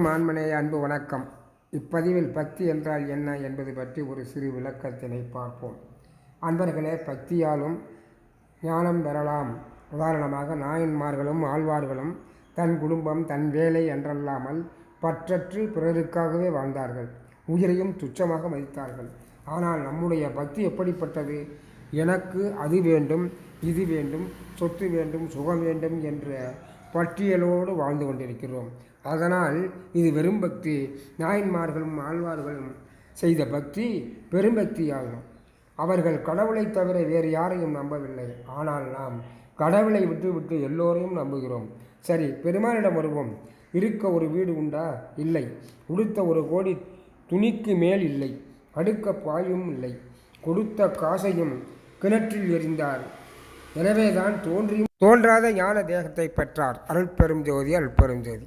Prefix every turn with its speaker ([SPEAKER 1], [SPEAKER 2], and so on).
[SPEAKER 1] மான்மனேய அன்பு வணக்கம். இப்பதிவில் பக்தி என்றால் என்ன என்பது பற்றி ஒரு சிறு விளக்கத்தினை பார்ப்போம். அன்பர்களே, பக்தியாலும் ஞானம் பெறலாம். உதாரணமாக, நாயன்மார்களும் ஆழ்வார்களும் தன் குடும்பம் தன் வேலை என்றல்லாமல் பற்றற்று பிறருக்காகவே வாழ்ந்தார்கள். உயிரையும் துச்சமாக மதித்தார்கள். ஆனால் நம்முடைய பக்தி எப்படிப்பட்டது? எனக்கு அது வேண்டும், இது வேண்டும், சொத்து வேண்டும், சுகம் வேண்டும் என்ற பட்டியலோடு வாழ்ந்து கொண்டிருக்கிறோம். அதனால் இது வெறும் பக்தி. நாயன்மார்களும் ஆழ்வார்களும் செய்த பக்தி பெரும்பக்தியாகும். அவர்கள் கடவுளை தவிர வேறு யாரையும் நம்பவில்லை. ஆனால் நாம் கடவுளை விட்டு எல்லோரையும் நம்புகிறோம். சரி, பெருமானிடம் வருவோம். இருக்க ஒரு வீடு உண்டா? இல்லை. உடுத்த ஒரு கோடி துணிக்கு மேல் இல்லை. அடுக்க பாயும் இல்லை. கொடுத்த காசையும் கிணற்றில் எறிந்தார். எனவேதான் தோன்றியும் தோன்றாத ஞான தேகத்தை பெற்றார். அருட்பெரும் ஜோதி, அருட்பெரும் ஜோதி.